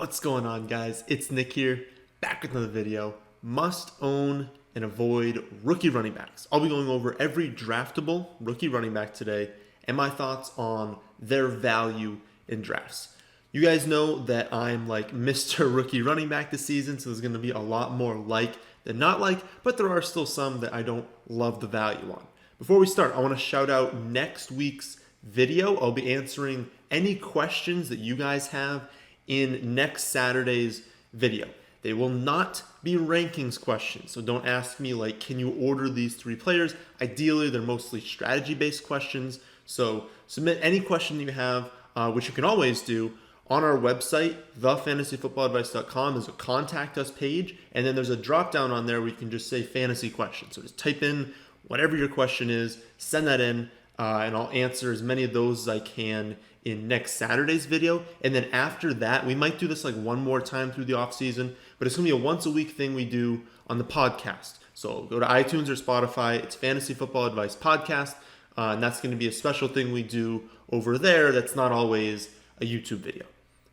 What's going on, guys? It's Nick here, back with another video. Must own and avoid rookie running backs. I'll be going over every draftable rookie running back today and my thoughts on their value in drafts. You guys know that I'm like Mr. Rookie running back this season, so there's going to be a lot more like than not like, but there are still some that I don't love the value on. Before we start, I want to shout out next week's video. I'll be answering any questions that you guys have in next Saturday's video. They will not be rankings questions, so don't ask me like, can you order these three players? Ideally, they're mostly strategy-based questions, so submit any question you have, which you can always do on our website, thefantasyfootballadvice.com. There's a contact us page, and then there's a drop-down on there where you can just say fantasy question. So just type in whatever your question is, send that in, and I'll answer as many of those as I can in next Saturday's video. And then after that, we might do this like one more time through the off season, but it's gonna be a once a week thing we do on the podcast. So go to iTunes or Spotify, it's Fantasy Football Advice Podcast, and that's gonna be a special thing we do over there that's not always a YouTube video.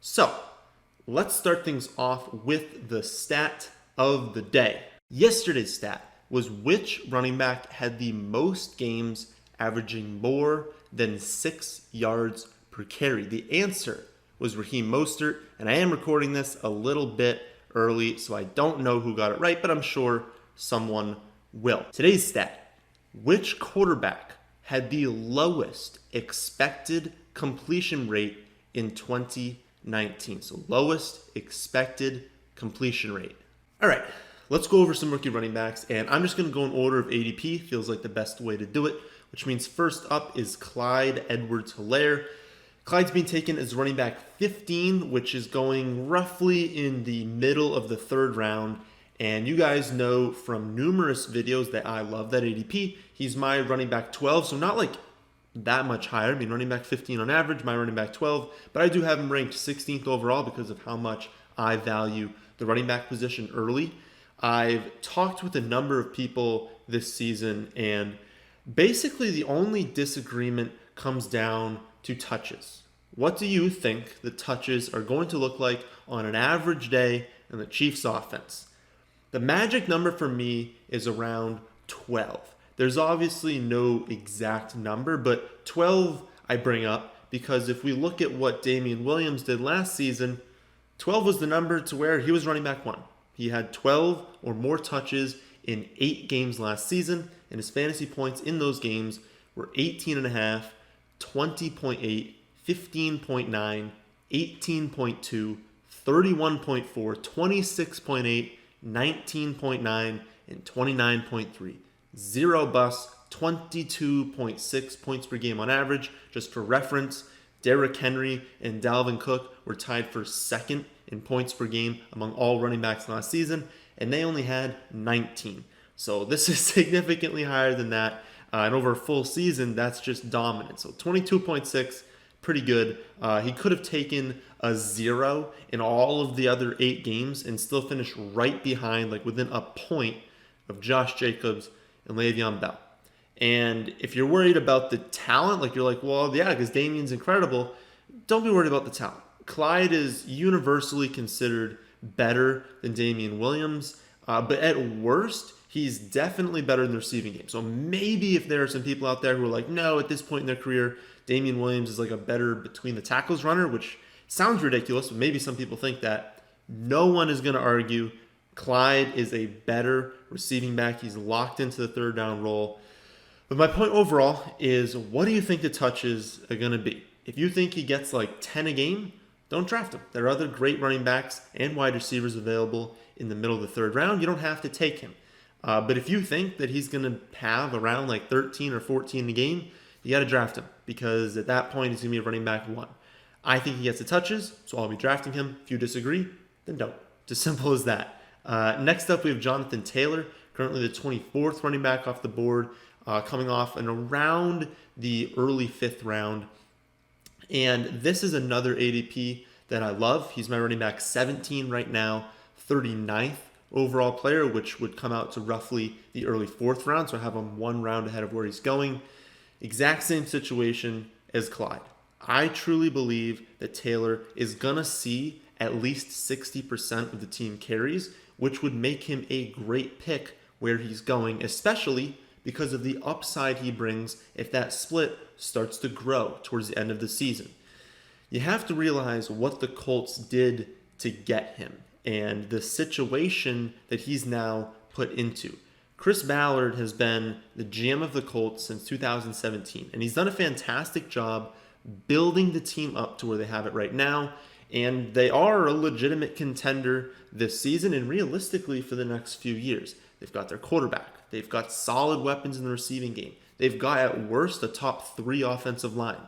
So let's start things off with the stat of the day. Yesterday's stat was which running back had the most games averaging more than 6 yards per carry. The answer was Raheem Mostert, and I am recording this a little bit early, so I don't know who got it right, but I'm sure someone will. Today's stat: which quarterback had the lowest expected completion rate in 2019? So lowest expected completion rate. All right, let's go over some rookie running backs, and I'm just going to go in order of ADP. Feels like the best way to do it, which means first up is Clyde Edwards-Helaire. Clyde's being taken as running back 15, which is going roughly in the middle of the third round. And you guys know from numerous videos that I love that ADP. He's my running back 12, so not like that much higher. I mean, running back 15 on average, my running back 12. But I do have him ranked 16th overall because of how much I value the running back position early. I've talked with a number of people this season, and basically the only disagreement comes down to touches. What do you think the touches are going to look like on an average day in the Chiefs offense? The magic number for me is around 12. There's obviously no exact number, but 12 I bring up because if we look at what Damian Williams did last season, 12 was the number to where he was running back 1. He had 12 or more touches in 8 games last season, and his fantasy points in those games were 18.5, 20.8, 15.9, 18.2, 31.4, 26.8, 19.9, and 29.3. Zero busts, 22.6 points per game on average. Just for reference, Derrick Henry and Dalvin Cook were tied for second in points per game among all running backs last season, and they only had 19. So this is significantly higher than that. And over a full season, that's just dominant. So 22.6, pretty good. He could have taken a 0 in all of the other 8 games and still finished right behind, like within a point of Josh Jacobs and Le'Veon Bell. And if you're worried about the talent, like you're like, well, yeah, because Damian's incredible, don't be worried about the talent. Clyde is universally considered better than Damian Williams, but at worst, he's definitely better in the receiving game. So maybe if there are some people out there who are like, no, at this point in their career, Damian Williams is like a better between the tackles runner, which sounds ridiculous, but maybe some people think that. No one is going to argue Clyde is a better receiving back. He's locked into the third down role. But my point overall is, what do you think the touches are going to be? If you think he gets like 10 a game, don't draft him. There are other great running backs and wide receivers available in the middle of the third round. You don't have to take him. But if you think that he's going to have around like 13 or 14 a game, you got to draft him because at that point he's going to be a running back 1. I think he gets the touches, so I'll be drafting him. If you disagree, then don't. It's as simple as that. Next up, we have Jonathan Taylor, currently the 24th running back off the board, coming off and around the early 5th round. And this is another ADP that I love. He's my running back 17 right now, 39th overall player, which would come out to roughly the early 4th round. So I have him 1 round ahead of where he's going. Exact same situation as Clyde. I truly believe that Taylor is going to see at least 60% of the team carries, which would make him a great pick where he's going, especially because of the upside he brings if that split starts to grow towards the end of the season. You have to realize what the Colts did to get him and the situation that he's now put into. Chris Ballard has been the GM of the Colts since 2017, and he's done a fantastic job building the team up to where they have it right now, and they are a legitimate contender this season and realistically for the next few years. They've got their quarterback. They've got solid weapons in the receiving game. They've got, at worst, a top 3 offensive line.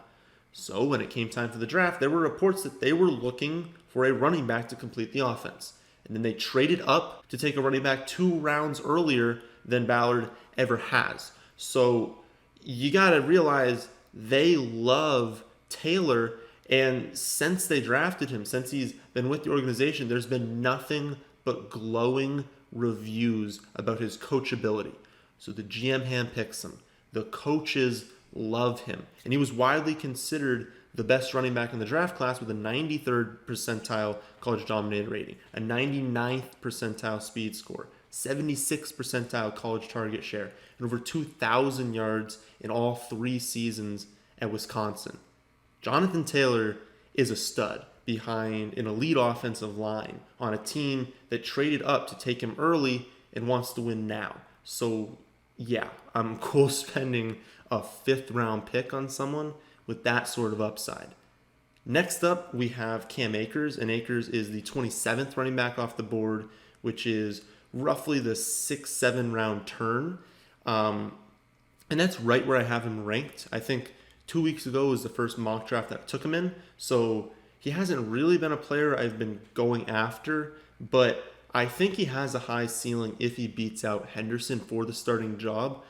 So when it came time for the draft, there were reports that they were looking for a running back to complete the offense. And then they traded up to take a running back 2 rounds earlier than Ballard ever has. So you got to realize they love Taylor, and since they drafted him, since he's been with the organization, there's been nothing but glowing reviews about his coachability. So the GM handpicks him. The coaches love him. And he was widely considered the best running back in the draft class with a 93rd percentile college dominator rating, a 99th percentile speed score, 76th percentile college target share, and over 2,000 yards in all 3 seasons at Wisconsin. Jonathan Taylor is a stud behind an elite offensive line on a team that traded up to take him early and wants to win now. So yeah, I'm cool spending a 5th round pick on someone with that sort of upside. Next up, we have Cam Akers, and Akers is the 27th running back off the board, which is roughly the 6-7 round turn. And that's right where I have him ranked. I think 2 weeks ago was the first mock draft that I took him in. So he hasn't really been a player I've been going after, but I think he has a high ceiling if he beats out Henderson for the starting job.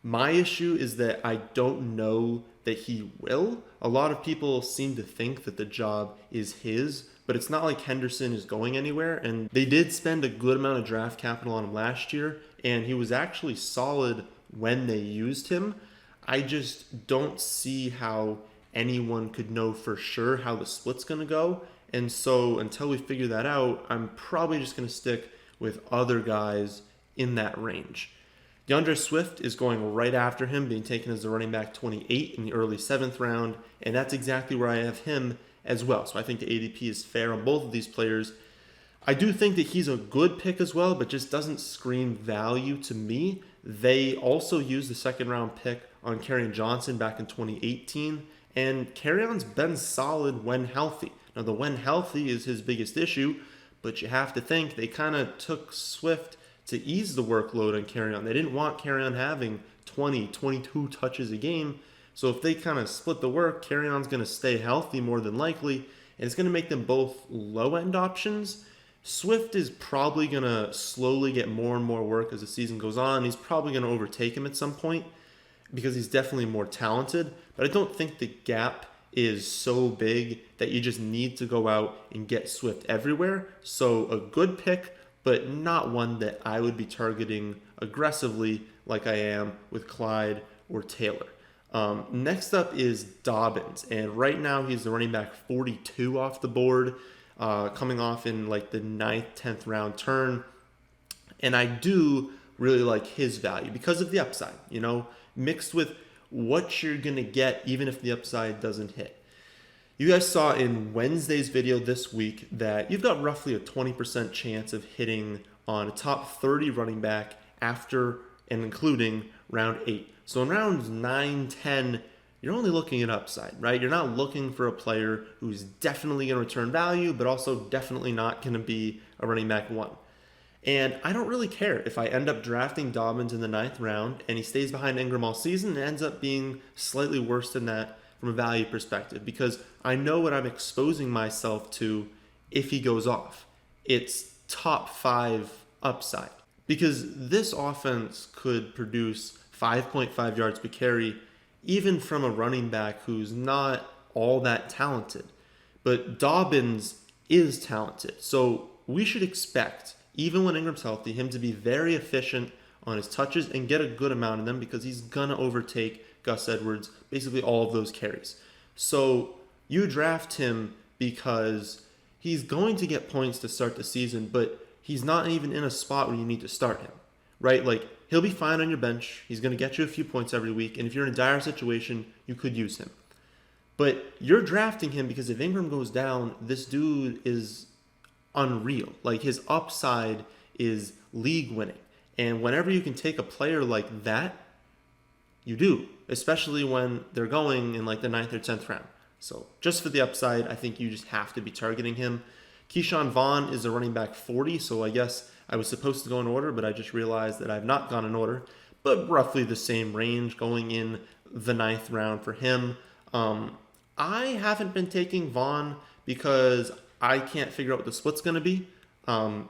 My issue is that I don't know that he will. A lot of people seem to think that the job is his, but it's not like Henderson is going anywhere. And they did spend a good amount of draft capital on him last year, and he was actually solid when they used him. I just don't see how anyone could know for sure how the split's going to go. And so until we figure that out, I'm probably just going to stick with other guys in that range. DeAndre Swift is going right after him, being taken as the running back 28 in the early 7th round, and that's exactly where I have him as well. So I think the ADP is fair on both of these players. I do think that he's a good pick as well, but just doesn't scream value to me. They also used the 2nd round pick on Kerryon Johnson back in 2018, and Kerryon's been solid when healthy. Now, the when healthy is his biggest issue, but you have to think they kind of took Swift to ease the workload on Kerryon. They didn't want Kerryon having 20, 22 touches a game. So if they kind of split the work, Kerryon's going to stay healthy more than likely, and it's going to make them both low-end options. Swift is probably going to slowly get more and more work as the season goes on. He's probably going to overtake him at some point because he's definitely more talented, but I don't think the gap is so big that you just need to go out and get Swift everywhere. So a good pick, but not one that I would be targeting aggressively like I am with Clyde or Taylor. Next up is Dobbins, and right now he's the running back 42 off the board, coming off in like the 9th, 10th round turn. And I do really like his value because of the upside, mixed with what you're going to get even if the upside doesn't hit. You guys saw in Wednesday's video this week that you've got roughly a 20% chance of hitting on a top 30 running back after and including round 8. So in rounds 9, 10, you're only looking at upside, right? You're not looking for a player who's definitely going to return value, but also definitely not going to be a running back 1. And I don't really care if I end up drafting Dobbins in the 9th round and he stays behind Ingram all season and ends up being slightly worse than that from a value perspective, because I know what I'm exposing myself to if he goes off. It's top 5 upside, because this offense could produce 5.5 yards per carry even from a running back who's not all that talented. But Dobbins is talented, so we should expect, even when Ingram's healthy, him to be very efficient on his touches and get a good amount of them, because he's going to overtake Gus Edwards basically all of those carries. So you draft him because he's going to get points to start the season, but he's not even in a spot where you need to start him, right? Like, he'll be fine on your bench. He's going to get you a few points every week, and if you're in a dire situation, you could use him. But you're drafting him because if Ingram goes down, this dude is unreal. Like, his upside is league winning. And whenever you can take a player like that, you do, especially when they're going in like the 9th or 10th round. So just for the upside, I think you just have to be targeting him. Keyshawn Vaughn is a running back 40, so I guess I was supposed to go in order, but I just realized that I've not gone in order. But roughly the same range going in the 9th round for him. I haven't been taking Vaughn because I can't figure out what the split's going to be.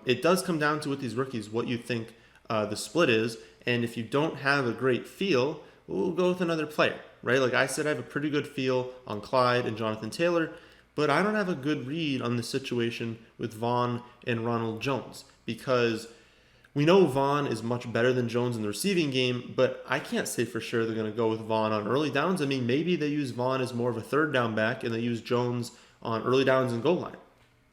It does come down to with these rookies what you think the split is, and if you don't have a great feel, we'll go with another player, right? Like I said, I have a pretty good feel on Clyde and Jonathan Taylor, but I don't have a good read on the situation with Vaughn and Ronald Jones because we know Vaughn is much better than Jones in the receiving game, but I can't say for sure they're going to go with Vaughn on early downs. I mean, maybe they use Vaughn as more of a third down back and they use Jones on early downs and goal line.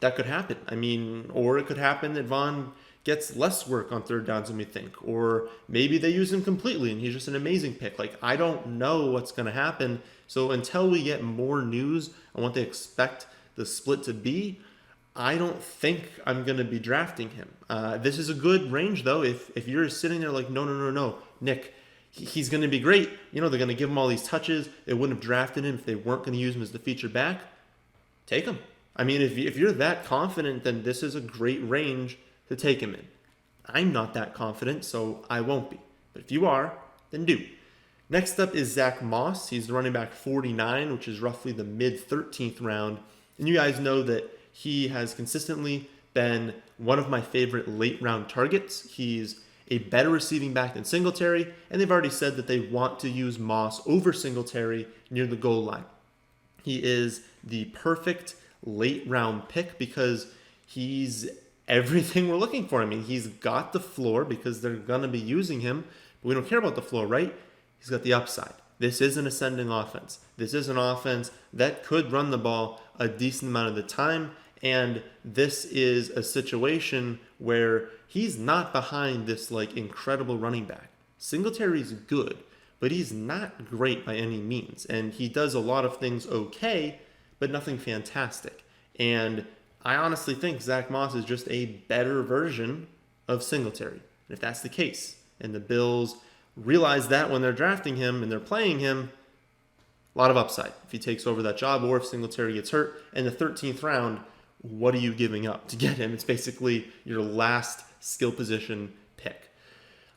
That could happen. I mean, or it could happen that Vaughn gets less work on third downs than we think. Or maybe they use him completely and he's just an amazing pick. Like, I don't know what's going to happen. So until we get more news on what they expect the split to be, I don't think I'm going to be drafting him. This is a good range, though. If you're sitting there like, no, Nick, he's going to be great. You know, they're going to give him all these touches. They wouldn't have drafted him if they weren't going to use him as the feature back. Take him. I mean, if you're that confident, then this is a great range to take him in. I'm not that confident, so I won't be. But if you are, then do. Next up is Zack Moss. He's the running back 49, which is roughly the mid-13th round. And you guys know that he has consistently been one of my favorite late-round targets. He's a better receiving back than Singletary, and they've already said that they want to use Moss over Singletary near the goal line. He is the perfect late-round pick because he's everything we're looking for. I mean, he's got the floor because they're going to be using him, but we don't care about the floor, right? He's got the upside. This is an ascending offense. This is an offense that could run the ball a decent amount of the time, and this is a situation where he's not behind this like incredible running back. Singletary's good, but he's not great by any means, and he does a lot of things okay, but nothing fantastic. And I honestly think Zack Moss is just a better version of Singletary. And if that's the case, and the Bills realize that when they're drafting him and they're playing him, a lot of upside if he takes over that job or if Singletary gets hurt. In the 13th round, what are you giving up to get him? It's basically your last skill position pick.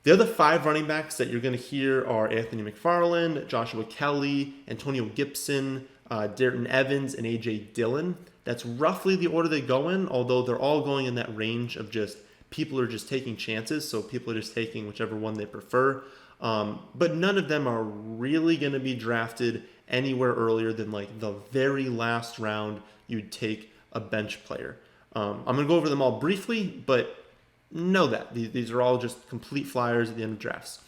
The other 5 running backs that you're going to hear are Anthony McFarland, Joshua Kelly, Antonio Gibson, Darrynton Evans, and A.J. Dillon. That's roughly the order they go in, although they're all going in that range of just people are just taking chances, so people are just taking whichever one they prefer. But none of them are really going to be drafted anywhere earlier than like the very last round you'd take a bench player. I'm going to go over them all briefly, but know that these are all just complete flyers at the end of drafts.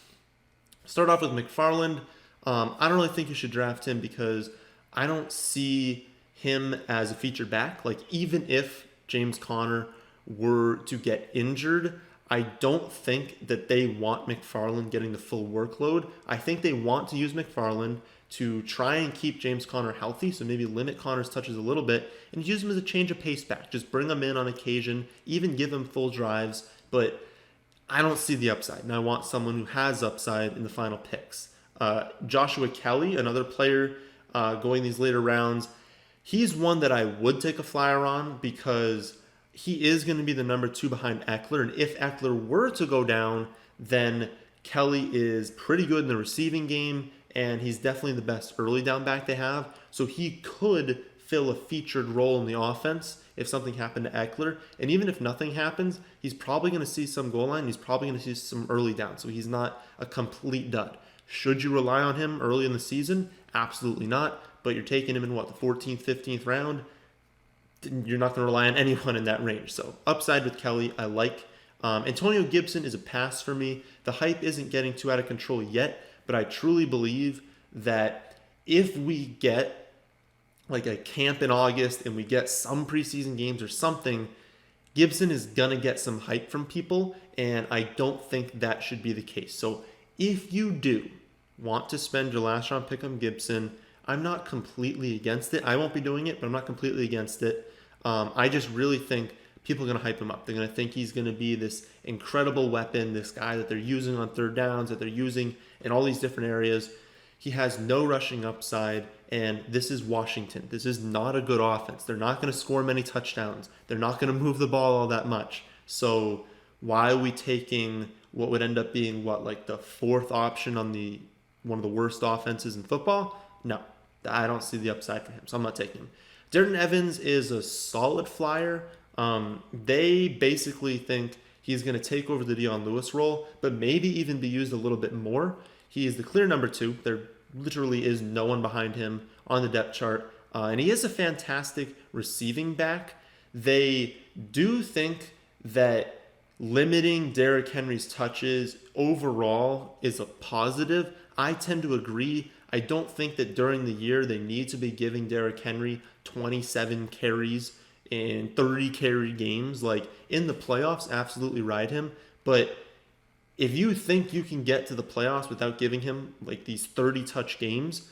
Start off with McFarland. I don't really think you should draft him because I don't see him as a featured back. Like, even if James Conner were to get injured, I don't think that they want McFarland getting the full workload. I think they want to use McFarland to try and keep James Conner healthy, so maybe limit Conner's touches a little bit, and use him as a change of pace back. Just bring him in on occasion, even give him full drives, but I don't see the upside, and I want someone who has upside in the final picks. Joshua Kelly, another player going these later rounds, he's one that I would take a flyer on because he is going to be the number 2 behind Eckler. And if Eckler were to go down, then Kelly is pretty good in the receiving game, and he's definitely the best early down back they have. So he could fill a featured role in the offense if something happened to Eckler. And even if nothing happens, he's probably going to see some goal line. He's probably going to see some early down. So he's not a complete dud. Should you rely on him early in the season? Absolutely not. But you're taking him in, the 14th, 15th round? You're not going to rely on anyone in that range. So upside with Kelly, I like. Antonio Gibson is a pass for me. The hype isn't getting too out of control yet, but I truly believe that if we get like a camp in August and we get some preseason games or something, Gibson is going to get some hype from people, and I don't think that should be the case. So if you do want to spend your last round pick on Gibson, I'm not completely against it. I won't be doing it, but I'm not completely against it. I just really think people are going to hype him up. They're going to think he's going to be this incredible weapon, this guy that they're using on third downs, that they're using in all these different areas. He has no rushing upside, and this is Washington. This is not a good offense. They're not going to score many touchdowns. They're not going to move the ball all that much. So why are we taking what would end up being like the fourth option on one of the worst offenses in football? No, I don't see the upside for him, so I'm not taking him. Darrynton Evans is a solid flyer. They basically think he's going to take over the Dion Lewis role, but maybe even be used a little bit more. He is the clear number 2. There literally is no one behind him on the depth chart. And he is a fantastic receiving back. They do think that limiting Derrick Henry's touches overall is a positive. I tend to agree. I don't think that during the year they need to be giving Derrick Henry 27 carries in 30 carry games. Like in the playoffs, absolutely ride him. But if you think you can get to the playoffs without giving him like these 30 touch games,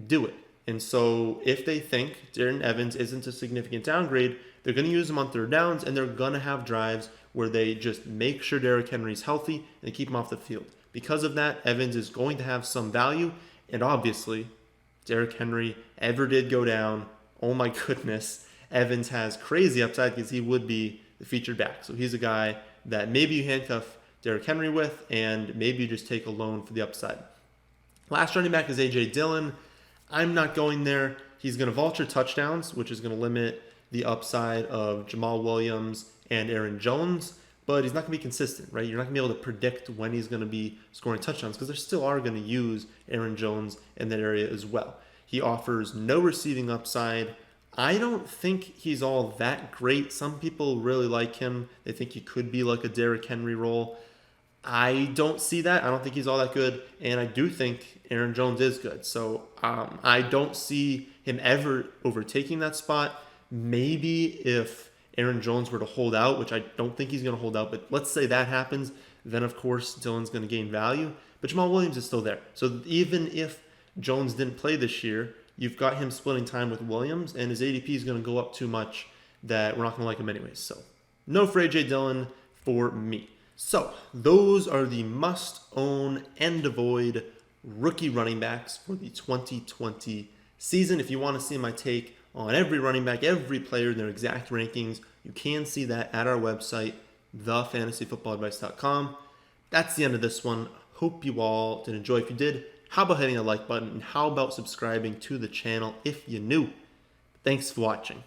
do it. And so if they think Darrynton Evans isn't a significant downgrade, they're going to use him on third downs, and they're going to have drives where they just make sure Derrick Henry's healthy and keep him off the field. Because of that, Evans is going to have some value. And obviously, Derrick Henry ever did go down, oh my goodness, Evans has crazy upside because he would be the featured back. So he's a guy that maybe you handcuff Derrick Henry with, and maybe you just take a loan for the upside. Last running back is A.J. Dillon. I'm not going there. He's going to vulture touchdowns, which is going to limit the upside of Jamal Williams and Aaron Jones, but he's not going to be consistent, right? You're not going to be able to predict when he's going to be scoring touchdowns because they still are going to use Aaron Jones in that area as well. He offers no receiving upside. I don't think he's all that great. Some people really like him. They think he could be like a Derrick Henry role. I don't see that. I don't think he's all that good. And I do think Aaron Jones is good. So I don't see him ever overtaking that spot. Maybe if Aaron Jones were to hold out, which I don't think he's going to hold out, but let's say that happens, then of course Dillon's going to gain value. But Jamal Williams is still there. So even if Jones didn't play this year, you've got him splitting time with Williams, and his ADP is going to go up too much that we're not going to like him anyways. So no for A.J. Dillon for me. So those are the must-own and avoid rookie running backs for the 2020 season. If you want to see my take on every running back, every player, their exact rankings, you can see that at our website, thefantasyfootballadvice.com. That's the end of this one. Hope you all did enjoy. If you did, how about hitting a like button, and how about subscribing to the channel if you're new? Thanks for watching.